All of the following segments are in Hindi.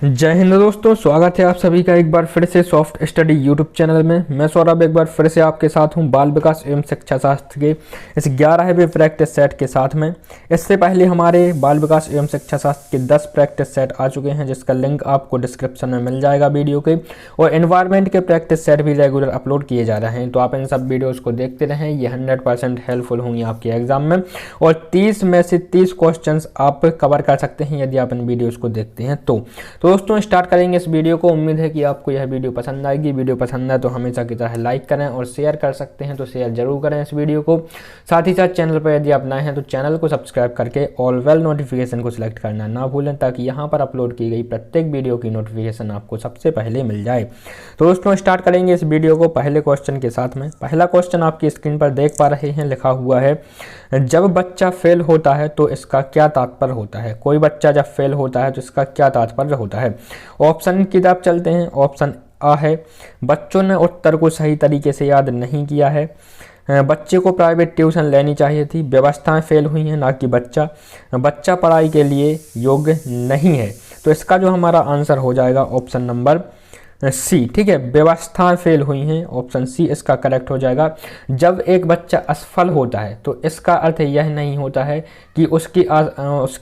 जय हिंद दोस्तों, स्वागत है आप सभी का एक बार फिर से सॉफ्ट स्टडी यूट्यूब चैनल में। मैं सौरभ एक बार फिर से आपके साथ हूं बाल विकास एवं शिक्षा शास्त्र के इस 11वें प्रैक्टिस सेट के साथ में। इससे पहले हमारे बाल विकास एवं शिक्षा शास्त्र के 10 प्रैक्टिस सेट आ चुके हैं, जिसका लिंक आपको डिस्क्रिप्शन में मिल जाएगा वीडियो के। और एनवायरमेंट के प्रैक्टिस सेट भी रेगुलर अपलोड किए जा रहे हैं, तो आप इन सब वीडियोज़ को देखते रहें। ये 100% हेल्पफुल होंगी आपके एग्जाम में, और 30 में से 30 क्वेश्चन आप कवर कर सकते हैं यदि आप इन वीडियोज़ को देखते हैं तो दोस्तों स्टार्ट करेंगे इस वीडियो को। उम्मीद है कि आपको यह वीडियो पसंद आएगी। वीडियो पसंद आए तो हमेशा की तरह लाइक करें, और शेयर कर सकते हैं तो शेयर जरूर करें इस वीडियो को। साथ ही साथ चैनल पर यदि आप नए हैं तो चैनल को सब्सक्राइब करके ऑल वेल नोटिफिकेशन को सिलेक्ट करना ना भूलें, ताकि यहाँ पर अपलोड की गई प्रत्येक वीडियो की नोटिफिकेशन आपको सबसे पहले मिल जाए। तो दोस्तों स्टार्ट करेंगे इस वीडियो को पहले क्वेश्चन के साथ में। पहला क्वेश्चन आपकी स्क्रीन पर देख पा रहे हैं, लिखा हुआ है जब बच्चा फेल होता है तो इसका क्या तात्पर्य होता है। कोई बच्चा जब फेल होता है तो इसका क्या तात्पर्य होता है। ऑप्शन की तरफ चलते हैं। ऑप्शन आ है बच्चों ने उत्तर को सही तरीके से याद नहीं किया है, बच्चे को प्राइवेट ट्यूशन लेनी चाहिए थी, व्यवस्थाएं फेल हुई हैं ना कि बच्चा पढ़ाई के लिए योग्य नहीं है। तो इसका जो हमारा आंसर हो जाएगा ऑप्शन नंबर सी। ठीक है, व्यवस्थाएं फेल हुई हैं, ऑप्शन सी इसका करेक्ट हो जाएगा। जब एक बच्चा असफल होता है तो इसका अर्थ यह नहीं होता है कि उसकी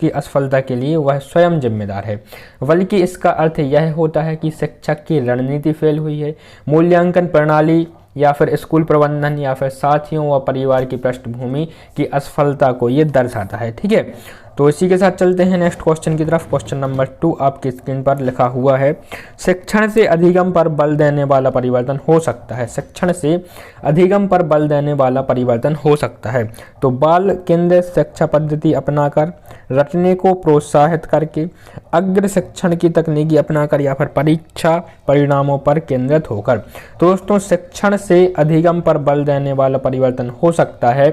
असफलता के लिए वह स्वयं जिम्मेदार है, बल्कि इसका अर्थ यह होता है कि शिक्षक की रणनीति फेल हुई है, मूल्यांकन प्रणाली या फिर स्कूल प्रबंधन या फिर साथियों व परिवार की पृष्ठभूमि की असफलता को ये दर्शाता है। ठीक है, तो इसी के साथ चलते हैं नेक्स्ट क्वेश्चन की तरफ। क्वेश्चन नंबर 2 आपकी स्क्रीन पर लिखा हुआ है शिक्षण से अधिगम पर बल देने वाला परिवर्तन हो सकता है। शिक्षण से अधिगम पर बल देने वाला परिवर्तन हो सकता है तो बाल केंद्रित शिक्षा पद्धति अपनाकर, रटने को प्रोत्साहित करके, अग्र शिक्षण की तकनीकी अपनाकर, या फिर परीक्षा परिणामों पर केंद्रित होकर। तो दोस्तों शिक्षण से अधिगम पर बल देने वाला परिवर्तन हो सकता है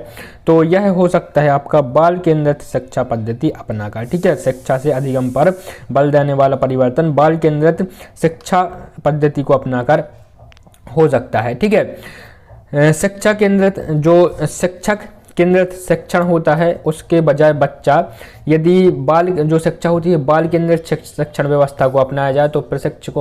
तो यह हो सकता है आपका बाल केंद्रित शिक्षा पद्धति अपनाकर। ठीक है, शिक्षा से अधिगम पर बल देने वाला परिवर्तन बाल केंद्रित शिक्षा पद्धति को अपनाकर हो सकता है। ठीक है, शिक्षा केंद्रित जो शिक्षक केंद्रित शिक्षण होता है उसके बजाय बच्चा यदि बाल जो शिक्षा होती है बाल केंद्रित शिक्षण व्यवस्था को अपनाया जाए तो प्रशिक्षक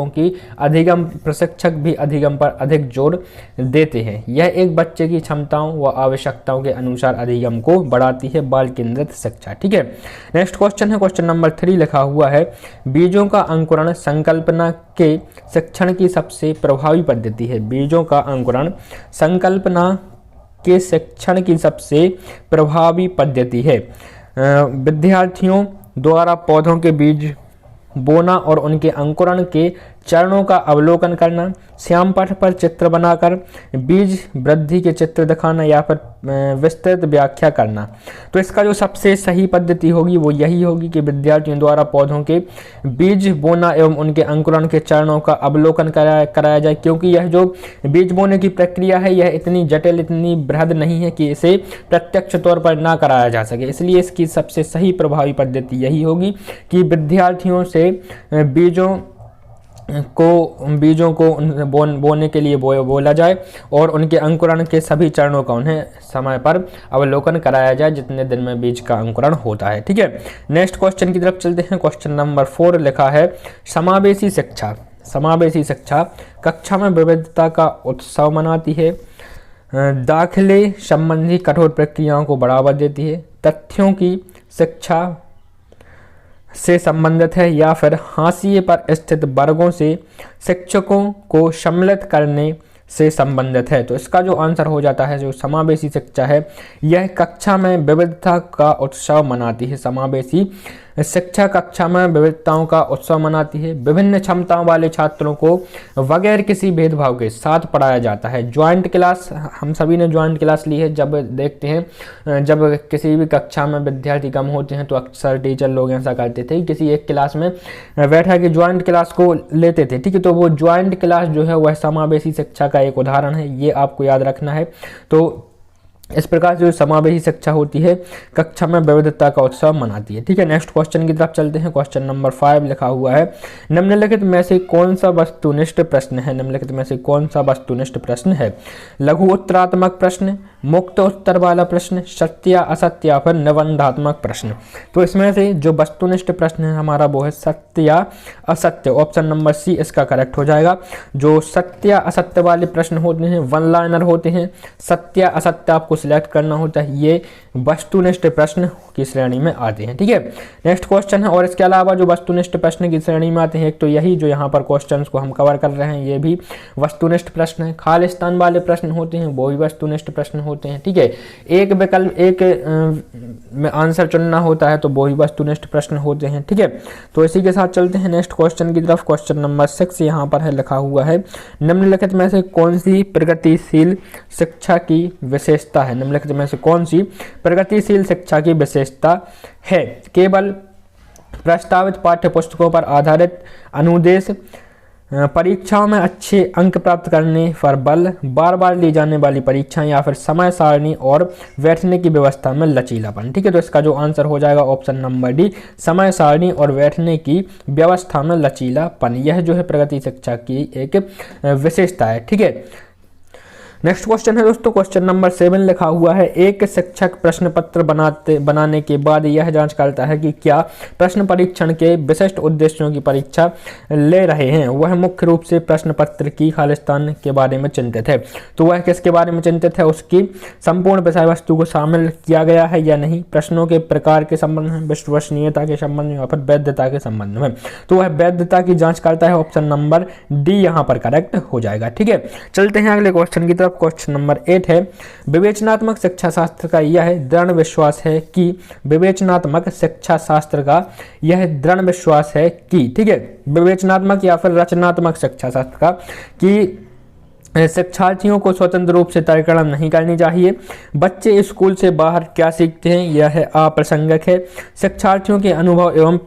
भी अधिगम पर अधिक जोर देते हैं। यह एक बच्चे की क्षमताओं व आवश्यकताओं के अनुसार अधिगम को बढ़ाती है बाल केंद्रित शिक्षा। ठीक है, नेक्स्ट क्वेश्चन है क्वेश्चन नंबर 3 लिखा हुआ है बीजों का अंकुरण संकल्पना के शिक्षण की सबसे प्रभावी पद्धति है। बीजों का अंकुरण संकल्पना के शिक्षण की सबसे प्रभावी पद्धति है विद्यार्थियों द्वारा पौधों के बीज बोना और उनके अंकुरण के चरणों का अवलोकन करना, श्याम पट पर चित्र बनाकर बीज वृद्धि के चित्र दिखाना, या फिर विस्तृत व्याख्या करना। तो इसका जो सबसे सही पद्धति होगी वो यही होगी कि विद्यार्थियों द्वारा पौधों के बीज बोना एवं उनके अंकुरण के चरणों का अवलोकन कराया जाए, क्योंकि यह जो बीज बोने की प्रक्रिया है यह इतनी जटिल, इतनी बृहद नहीं है कि इसे प्रत्यक्ष तौर पर ना कराया जा सके। इसलिए इसकी सबसे सही प्रभावी पद्धति यही होगी कि विद्यार्थियों से बीजों को बोने के लिए बोला जाए और उनके अंकुरण के सभी चरणों का उन्हें समय पर अवलोकन कराया जाए जितने दिन में बीज का अंकुरण होता है। ठीक है, नेक्स्ट क्वेश्चन की तरफ चलते हैं। क्वेश्चन नंबर 4 लिखा है समावेशी शिक्षा। समावेशी शिक्षा कक्षा में विविधता का उत्सव मनाती है, दाखिले संबंधी कठोर प्रक्रियाओं को बढ़ावा देती है, तथ्यों की शिक्षा से संबंधित है, या फिर हाशिए पर स्थित वर्गों से शिक्षकों को सम्मिलित करने से संबंधित है। तो इसका जो आंसर हो जाता है जो समावेशी शिक्षा है यह कक्षा में विविधता का उत्सव मनाती है। समावेशी शिक्षा कक्षा में विविधताओं का उत्सव मनाती है, विभिन्न क्षमताओं वाले छात्रों को बगैर किसी भेदभाव के साथ पढ़ाया जाता है। ज्वाइंट क्लास, हम सभी ने ज्वाइंट क्लास ली है। जब देखते हैं जब किसी भी कक्षा में विद्यार्थी कम होते हैं तो अक्सर टीचर लोग ऐसा करते थे किसी एक क्लास में बैठा के ज्वाइंट क्लास को लेते थे। ठीक है, तो वो ज्वाइंट क्लास जो है वह समावेशी शिक्षा का एक उदाहरण है, ये आपको याद रखना है। तो इस प्रकार से जो समावेशी शिक्षा होती है कक्षा में विविधता का उत्सव मनाती है। ठीक है, नेक्स्ट क्वेश्चन की तरफ चलते हैं। क्वेश्चन नंबर 5 लिखा हुआ है, निम्नलिखित में से कौन सा वस्तुनिष्ठ प्रश्न है? निम्नलिखित में से कौन सा वस्तुनिष्ठ प्रश्न है? लघु उत्तरात्मक प्रश्न, मुक्त उत्तर वाला प्रश्न, सत्य या असत्य, या फिर निबंधात्मक प्रश्न। तो इसमें से जो वस्तुनिष्ठ प्रश्न है हमारा वो है सत्य या असत्य। ऑप्शन नंबर सी इसका करेक्ट हो जाएगा। जो सत्य या असत्य वाले प्रश्न होते हैं, वन लाइनर होते हैं, सत्य या असत्य आपको सिलेक्ट करना होता है, ये वस्तुनिष्ठ प्रश्न की श्रेणी में आते हैं। ठीक है, नेक्स्ट क्वेश्चन है, और इसके अलावा जो वस्तुनिष्ठ प्रश्न की श्रेणी में आते हैं, एक तो यही जो यहाँ पर क्वेश्चंस को हम कवर कर रहे हैं ये भी वस्तुनिष्ठ प्रश्न है। खालिस्तान वाले प्रश्न होते हैं वो भी वस्तुनिष्ठ प्रश्न होते हैं। ठीक है, एक विकल्प एक में आंसर चुनना होता है तो वो भी वस्तुनिष्ठ प्रश्न होते हैं। ठीक है, तो इसी के साथ चलते हैं नेक्स्ट क्वेश्चन की तरफ। क्वेश्चन नंबर 6 यहाँ पर है, लिखा हुआ है, निम्नलिखित में से कौन सी प्रगतिशील शिक्षा की विशेषता है? निम्नलिखित में से कौन सी प्रगतिशील शिक्षा की विशेषता है? केवल प्रस्तावित पाठ्य पुस्तकों पर आधारित अनुदेश, परीक्षाओं में अच्छे अंक प्राप्त करने पर बल, बार बार ली जाने वाली परीक्षाएं, या फिर समय सारणी और बैठने की व्यवस्था में लचीलापन। ठीक है, तो इसका जो आंसर हो जाएगा ऑप्शन नंबर डी, समय सारणी और बैठने की व्यवस्था में लचीलापन। यह जो है प्रगति शिक्षा की एक विशेषता है। ठीक है, नेक्स्ट क्वेश्चन है दोस्तों, क्वेश्चन नंबर 7 लिखा हुआ है, एक शिक्षक प्रश्न पत्र बनाने के बाद यह जांच करता है कि क्या प्रश्न परीक्षण के विशिष्ट उद्देश्यों की परीक्षा ले रहे हैं। वह मुख्य रूप से प्रश्न पत्र की खालिस्तान के बारे में चिंतित है। तो वह किसके बारे में चिंतित है? उसकी संपूर्ण विषय वस्तु को शामिल किया गया है या नहीं, प्रश्नों के प्रकार के संबंध में, विश्वसनीयता के संबंध में, या फिर वैधता के संबंध में। तो वह वैधता की जाँच करता है। ऑप्शन नंबर डी यहाँ पर करेक्ट हो जाएगा। ठीक है, चलते हैं अगले क्वेश्चन की तरफ। क्वेश्चन नंबर 8 है, विवेचनात्मक शिक्षा शास्त्र का यह दृढ़ विश्वास है कि, विवेचनात्मक शिक्षा शास्त्र का यह दृढ़ विश्वास है कि, ठीक है, विवेचनात्मक या फिर रचनात्मक शिक्षा शास्त्र का कि शिक्षार्थियों को स्वतंत्र रूप से तर्कगणन नहीं करनी चाहिए। बच्चे स्कूल से बाहर क्या सीखते हैं यह अप्रासंगिक है। शिक्षार्थियों के अनुभव एवं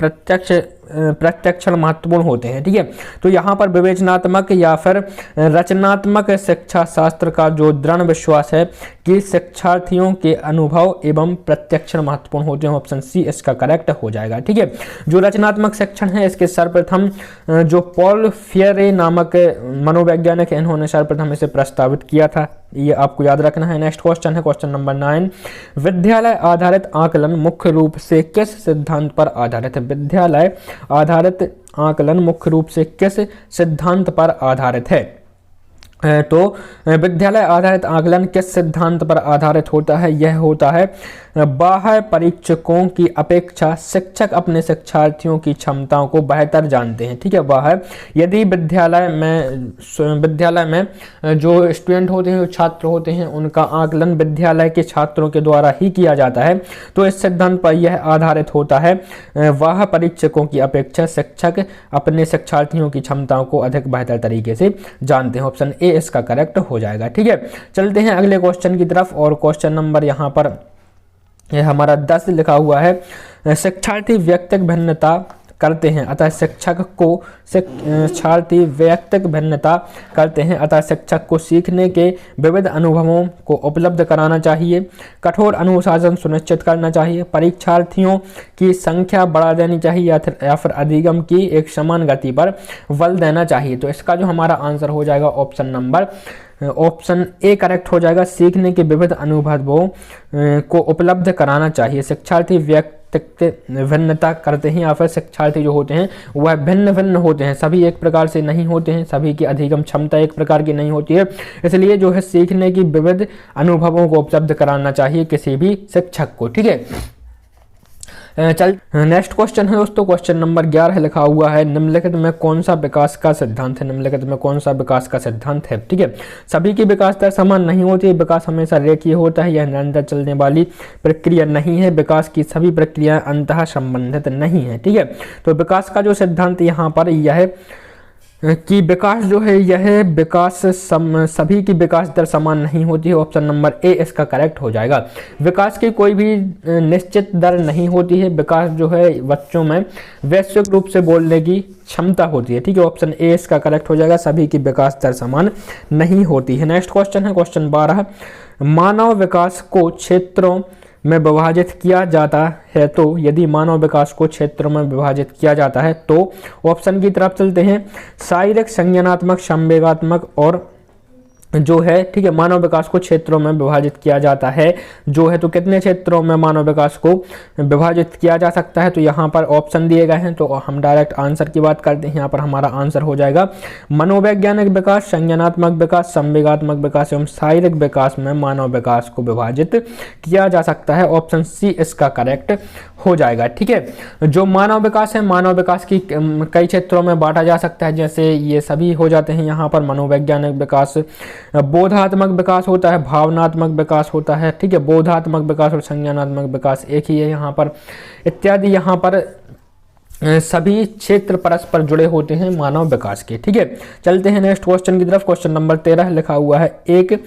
प्रत्यक्षण महत्वपूर्ण होते हैं। ठीक है, तो यहाँ पर विवेचनात्मक या फिर रचनात्मक शिक्षा शास्त्र का जो दृढ़ विश्वास है कि शिक्षार्थियों के अनुभव एवं प्रत्यक्षण महत्वपूर्ण होते हैं। ऑप्शन सी इसका करेक्ट हो जाएगा। ठीक है, जो रचनात्मक शिक्षण है इसके सर्वप्रथम जो पॉल फ्रेरे नामक मनोवैज्ञानिक है, इन्होंने सर्वप्रथम इसे प्रस्तावित किया था, ये आपको याद रखना है। नेक्स्ट क्वेश्चन है क्वेश्चन नंबर 9, विद्यालय आधारित आकलन मुख्य रूप से किस सिद्धांत पर आधारित है? विद्यालय आधारित आकलन मुख्य रूप से किस सिद्धांत पर आधारित है? तो विद्यालय आधारित आकलन किस सिद्धांत पर आधारित होता है? यह होता है बाह्य परीक्षकों की अपेक्षा शिक्षक अपने शिक्षार्थियों की क्षमताओं को बेहतर जानते हैं। ठीक है, बाह्य यदि विद्यालय में जो स्टूडेंट होते हैं, जो छात्र होते हैं, उनका आकलन विद्यालय के छात्रों के द्वारा ही किया जाता है, तो इस सिद्धांत पर यह आधारित होता है बाह्य परीक्षकों की अपेक्षा शिक्षक अपने शिक्षार्थियों की क्षमताओं को अधिक बेहतर तरीके से जानते हैं। ऑप्शन ए इसका करेक्ट हो जाएगा। ठीक है, चलते हैं अगले क्वेश्चन की तरफ, और क्वेश्चन नंबर यहाँ पर हमारा 10 लिखा हुआ है, शिक्षार्थी व्यक्तिगत भिन्नता करते हैं अतः शिक्षक को शिक्षार्थी व्यक्तिगत भिन्नता करते हैं अतः शिक्षक को सीखने के विविध अनुभवों को उपलब्ध कराना चाहिए। कठोर अनुशासन सुनिश्चित करना चाहिए। परीक्षार्थियों की संख्या बढ़ा देनी चाहिए या फिर अधिगम की एक समान गति पर बल देना चाहिए। तो इसका जो हमारा आंसर हो जाएगा ऑप्शन ए करेक्ट हो जाएगा। सीखने के विविध अनुभवों को उपलब्ध कराना चाहिए। शिक्षार्थी व्यक्तिगत भिन्नता करते हैं या फिर शिक्षार्थी जो होते हैं वह भिन्न भिन्न होते हैं, सभी एक प्रकार से नहीं होते हैं, सभी की अधिगम क्षमता एक प्रकार की नहीं होती है, इसलिए जो है सीखने की विविध अनुभवों को उपलब्ध कराना चाहिए किसी भी शिक्षक को। ठीक है, चल नेक्स्ट क्वेश्चन है दोस्तों, क्वेश्चन नंबर 11 लिखा हुआ है, निम्नलिखित में कौन सा विकास का सिद्धांत है? निम्नलिखित में कौन सा विकास का सिद्धांत है? ठीक है, सभी की विकास दर समान नहीं होती है, विकास हमेशा रेखीय होता है, यह निरंतर चलने वाली प्रक्रिया नहीं है, विकास की सभी प्रक्रियाएं अंतः संबंधित नहीं है। ठीक है, तो विकास का जो सिद्धांत यहाँ पर यह कि विकास जो है यह विकास सभी की विकास दर समान नहीं होती है। ऑप्शन नंबर ए इसका करेक्ट हो जाएगा। विकास की कोई भी निश्चित दर नहीं होती है। विकास जो है बच्चों में वैश्विक रूप से बोलने की क्षमता होती है। ठीक है, ऑप्शन ए इसका करेक्ट हो जाएगा। सभी की विकास दर समान नहीं होती है। नेक्स्ट क्वेश्चन है क्वेश्चन 12। मानव विकास को क्षेत्रों में विभाजित किया जाता है तो यदि मानव विकास को क्षेत्रों में विभाजित किया जाता है तो ऑप्शन की तरफ चलते हैं। शारीरिक, संज्ञानात्मक, संवेगात्मक और जो है, ठीक है, मानव विकास को क्षेत्रों में विभाजित किया जाता है जो है, तो कितने क्षेत्रों में मानव विकास को विभाजित किया जा सकता है। तो यहाँ पर ऑप्शन दिए गए हैं, तो हम डायरेक्ट आंसर की बात करते हैं। यहाँ पर हमारा आंसर हो जाएगा मनोवैज्ञानिक विकास, संज्ञानात्मक विकास, संवेगात्मक विकास एवं शारीरिक विकास में मानव विकास को विभाजित किया जा सकता है। ऑप्शन सी इसका करेक्ट हो जाएगा। ठीक है, जो मानव विकास है, मानव विकास की कई क्षेत्रों में बांटा जा सकता है, जैसे ये सभी हो जाते हैं यहाँ पर। मनोवैज्ञानिक विकास, बोधात्मक विकास होता है, भावनात्मक विकास होता है, ठीक है, बोधात्मक विकास और संज्ञानात्मक विकास एक ही है यहाँ पर, इत्यादि। यहाँ पर सभी क्षेत्र परस्पर जुड़े होते हैं मानव विकास के। ठीक है, चलते हैं नेक्स्ट क्वेश्चन की तरफ। क्वेश्चन नंबर 13 लिखा हुआ है, एक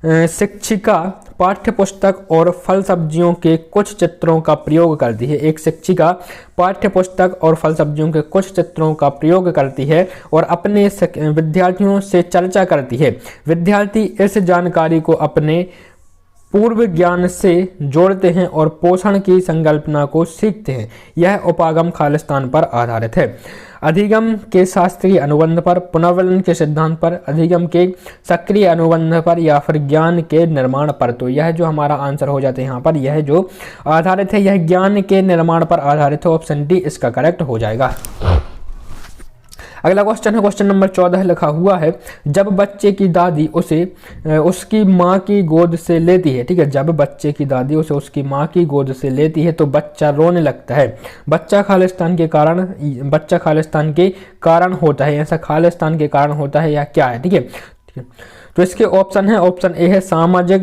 शिक्षिका पाठ्य पुस्तक और फल सब्जियों के कुछ चित्रों का प्रयोग करती है। एक शिक्षिका पाठ्य पुस्तक और फल सब्जियों के कुछ चित्रों का प्रयोग करती है और अपने विद्यार्थियों से चर्चा करती है। विद्यार्थी इस जानकारी को अपने पूर्व ज्ञान से जोड़ते हैं और पोषण की संकल्पना को सीखते हैं। यह उपागम खालिस्तान पर आधारित है। अधिगम के शास्त्रीय अनुबंध पर, पुनर्वलन के सिद्धांत पर, अधिगम के सक्रिय अनुबंध पर या फिर ज्ञान के निर्माण पर। तो यह जो हमारा आंसर हो जाता है यहाँ पर, यह जो आधारित है यह ज्ञान के निर्माण पर आधारित है। ऑप्शन डी इसका करेक्ट हो जाएगा। अगला क्वेश्चन है क्वेश्चन नंबर 14 लिखा हुआ है, जब बच्चे की दादी उसे उसकी माँ की गोद से लेती है। ठीक है, जब बच्चे की दादी उसे उसकी माँ की गोद से लेती है तो बच्चा रोने लगता है। बच्चा खालिस्तान के कारण होता है। ऐसा खालिस्तान के कारण होता है या क्या है? ठीक है, तो इसके ऑप्शन है, ऑप्शन ए है सामाजिक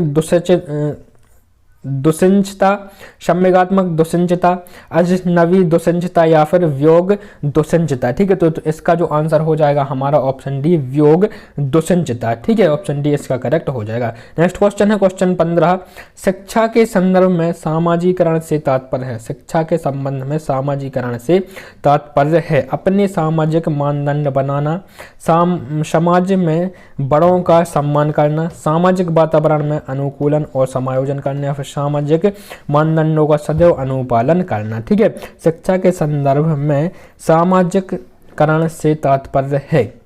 दुश्चिंता, संवेगात्मक दुश्चिंता, अजनबी दुश्चिंता या फिर वियोग दुश्चिंता। ठीक है, तो इसका जो आंसर हो जाएगा हमारा ऑप्शन डी, वियोग दुश्चिंता। ठीक है, ऑप्शन डी इसका करेक्ट हो जाएगा। नेक्स्ट क्वेश्चन है क्वेश्चन 15, शिक्षा के संदर्भ में सामाजिकरण से तात्पर्य है। शिक्षा के संबंध में सामाजिकरण से तात्पर्य है अपने सामाजिक मानदंड बनाना, समाज में बड़ों का सम्मान करना, सामाजिक वातावरण में अनुकूलन और समायोजन करना या फिर सामाजिक मानदंडों का सदैव अनुपालन करना। ठीक है, शिक्षा के संदर्भ में सामाजिकरण से तात्पर्य है,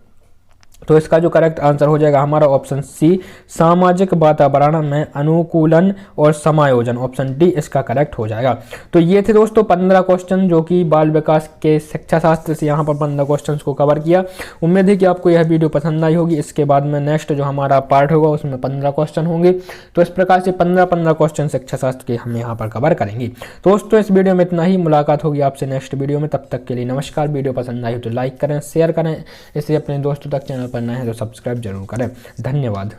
तो इसका जो करेक्ट आंसर हो जाएगा हमारा ऑप्शन सी, सामाजिक वातावरण में अनुकूलन और समायोजन। ऑप्शन डी इसका करेक्ट हो जाएगा। तो ये थे दोस्तों 15 क्वेश्चन जो कि बाल विकास के शिक्षा शास्त्र से यहाँ पर 15 क्वेश्चंस को कवर किया। उम्मीद है कि आपको यह वीडियो पसंद आई होगी। इसके बाद में नेक्स्ट जो हमारा पार्ट होगा उसमें 15 क्वेश्चन होंगे। तो इस प्रकार से 15 क्वेश्चन शिक्षा शास्त्र के हम यहाँ पर कवर करेंगे। दोस्तों इस वीडियो में इतना ही, मुलाकात होगी आपसे नेक्स्ट वीडियो में। तब तक के लिए नमस्कार। वीडियो पसंद आई हो तो लाइक करें, शेयर करें, इसे अपने दोस्तों तक, चैनल पर नए हैं तो सब्सक्राइब जरूर करें। धन्यवाद।